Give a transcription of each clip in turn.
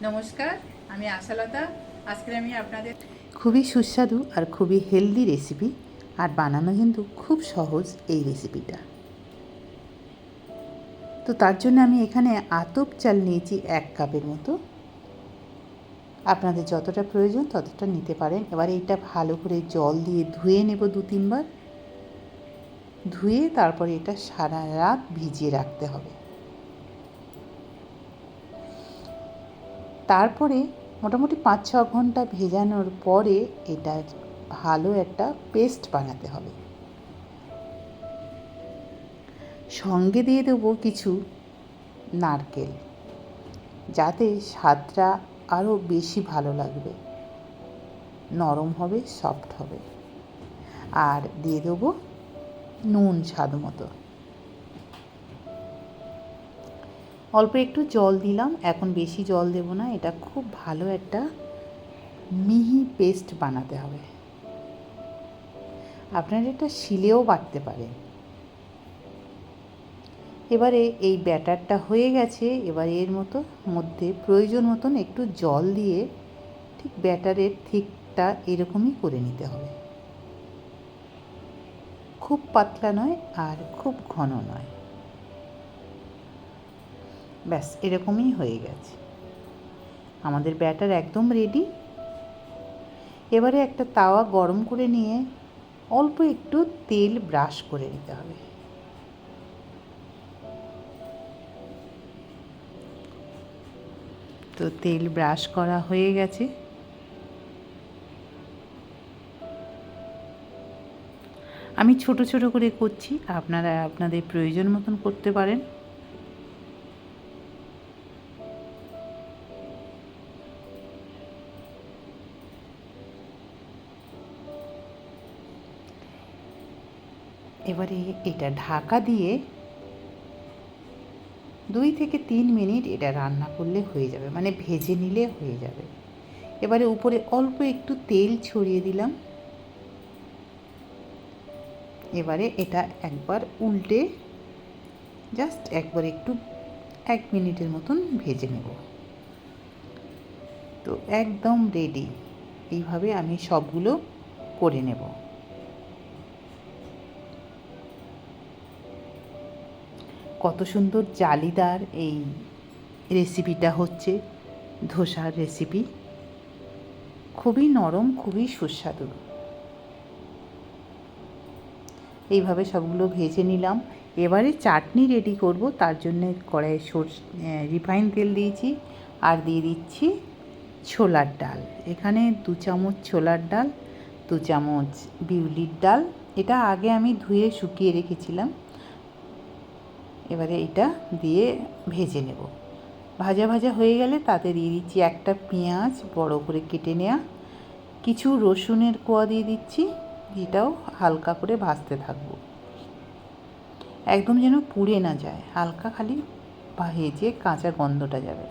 নমস্কার, আমি আশালতা। আজকে আমি আপনাদের খুবই সুস্বাদু আর খুবই হেলদি রেসিপি, আর বানানো কিন্তু খুব সহজ এই রেসিপিটা। তো তার জন্য আমি এখানে আতপ চাল নিয়েছি 1 কাপের মতো। আপনাদের যতটা প্রয়োজন ততটা নিতে পারেন। এবার এইটা ভালো করে জল দিয়ে ধুয়ে নেব 2-3 বার। ধুয়ে তারপরে এটা সারা রাত ভিজিয়ে রাখতে হবে। তারপরে মোটামুটি 5-6 ঘন্টা ভেজানোর পরে এটা ভালো একটা পেস্ট বানাতে হবে। সঙ্গে দিয়ে দেবো কিছু নারকেল, যাতে স্বাদটা আরও বেশি ভালো লাগবে, নরম হবে, সফট হবে। আর দিয়ে দেবো নুন স্বাদ মতো। অল্প একটু জল দিলাম, এখন বেশি জল দেব না। এটা খুব ভালো একটা মিহি পেস্ট বানাতে হবে। আপনারা এটা শিলেও বাটতে পারেন। এবারে এই ব্যাটারটা হয়ে গেছে। এবার এর মধ্যে প্রয়োজন মতন একটু জল দিয়ে ঠিক ব্যাটারের থিকটা এরকমই করে নিতে হবে। খুব পাতলা নয় আর খুব ঘন নয়। ব্যাস এরকমই হয়ে গেছে। আমাদের ব্যাটার একদম রেডি। এবারে একটা তাওয়া গরম করে নিয়ে অল্প একটু তেল ব্রাশ করে নিতে হবে। তো তেল ব্রাশ করা হয়ে গেছে। আমি ছোট ছোট করে করছি, আপনারা আপনাদের প্রয়োজন মতন করতে পারেন। এবারে এটা ঢাকা দিয়ে 2-3 মিনিট এটা রান্না করলে হয়ে যাবে, মানে ভেজে নিলে হয়ে যাবে। এবারে উপরে অল্প একটু তেল ছড়িয়ে দিলাম। এবারে এটা একবার উল্টে জাস্ট একবার একটু 1 মিনিটের মতন ভেজে নেব। তো একদম রেডি। এইভাবে আমি সবগুলো করে নেব। কত সুন্দর জালিদার এই রেসিপিটা হচ্ছে, ধোসার রেসিপি। খুবই নরম, খুবই সুস্বাদু। এইভাবে সবগুলো ভেজে নিলাম। এবারে চাটনি রেডি করব। তার জন্যে কড়াইয়ে রিফাইন তেল দিয়েছি, আর দিয়ে দিচ্ছি ছোলার ডাল। এখানে 2 চামচ ছোলার ডাল, 2 চামচ বিউলির ডাল। এটা আগে আমি ধুয়ে শুকিয়ে রেখেছিলাম। এবারে এটা দিয়ে ভেজে নেব। ভাজা ভাজা হয়ে গেলে তাতে দিয়ে দিচ্ছি একটা পেঁয়াজ বড় করে কেটে নেওয়া, কিছু রসুনের কোয়া দিয়ে দিচ্ছি। এটাও হালকা করে ভাজতে থাকবো, একদম যেন পুড়ে না যায়, হালকা খালি ভেজে কাঁচা গন্ধটা যাবে।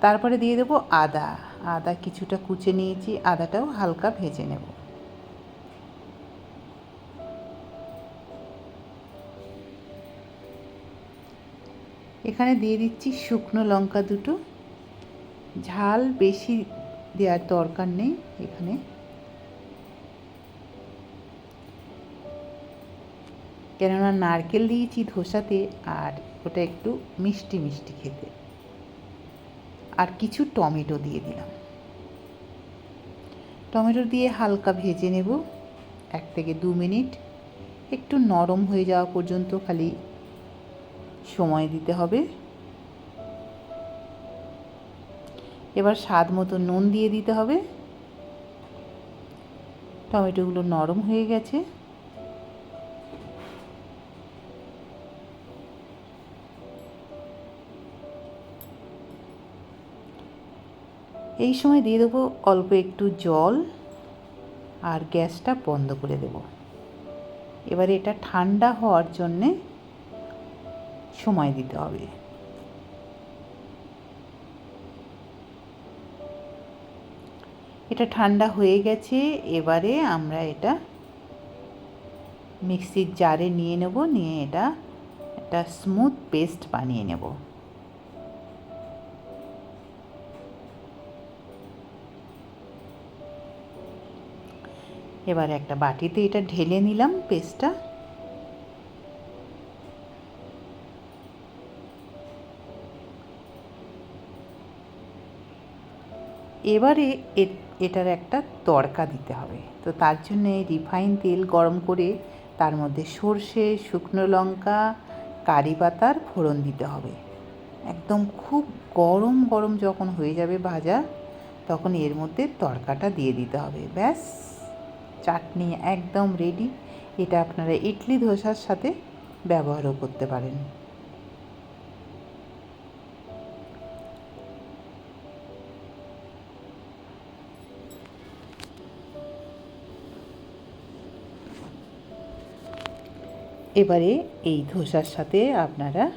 তারপরে দিয়ে দেবো আদা। আদা কিছুটা কুচে নিয়েছি, আদাটাও হালকা ভেজে নেব। এখানে দিয়ে দিচ্ছি শুকনো লঙ্কা 2টো। ঝাল বেশি দেওয়ার দরকার নেই এখানে। কেননা নারকেল দিয়েছি ধোসাতে, আর ওটা একটু মিষ্টি মিষ্টি খেতে। আর কিছু টমেটো দিয়ে দিলাম। টমেটো দিয়ে হালকা ভেজে নেব 1 থেকে 2 মিনিট। একটু নরম হয়ে যাওয়া পর্যন্ত খালি সময় দিতে হবে। এবার স্বাদ মতো নুন দিয়ে দিতে হবে। টমেটোগুলো নরম হয়ে গেছে। এই সময় দিয়ে দেবো অল্প একটু জল, আর গ্যাসটা বন্ধ করে দেব। এবারে এটা ঠান্ডা হওয়ার জন্যে সময় দিতে হবে। এটা ঠান্ডা হয়ে গেছে। এবারে আমরা এটা মিক্সির জারে নিয়ে নেব, নিয়ে এটা একটা স্মুথ পেস্ট বানিয়ে নেব। এবার একটা বাটিতে এটা ঢেলে নিলাম পেস্টটা। এবারে এটার একটা তড়কা দিতে হবে। তো তার জন্যে রিফাইন তেল গরম করে তার মধ্যে সর্ষে, শুকনো লঙ্কা, কারি পাতার ফোড়ন দিতে হবে। একদম খুব গরম গরম যখন হয়ে যাবে ভাজা, তখন এর মধ্যে তড়কাটা দিয়ে দিতে হবে। ব্যাস, চাটনি একদম রেডি। এটা আপনারা ইডলি ধোসার সাথে ব্যবহারও করতে পারেন। এবারে এই ধোসার সাথে আপনারা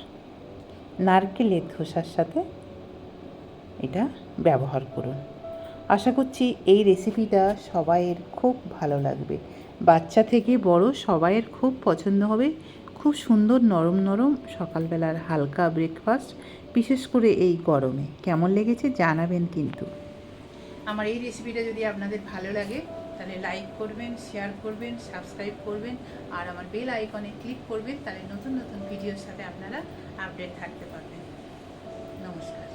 নারকেলের ধোসার সাথে এটা ব্যবহার করুন। আশা করছি এই রেসিপিটা সবাইয়ের খুব ভালো লাগবে। বাচ্চা থেকে বড় সবাইয়ের খুব পছন্দ হবে। খুব সুন্দর নরম নরম সকালবেলার হালকা ব্রেকফাস্ট, বিশেষ করে এই গরমে। কেমন লেগেছে জানাবেন কিন্তু। আমার এই রেসিপিটা যদি আপনাদের ভালো লাগে তাহলে লাইক করবেন, শেয়ার করবেন, সাবস্ক্রাইব করবেন আর আমার বেল আইকনে ক্লিক করবেন। তাহলে নতুন নতুন ভিডিওর সাথে আপনারা আপডেট থাকতে পারবেন। নমস্কার।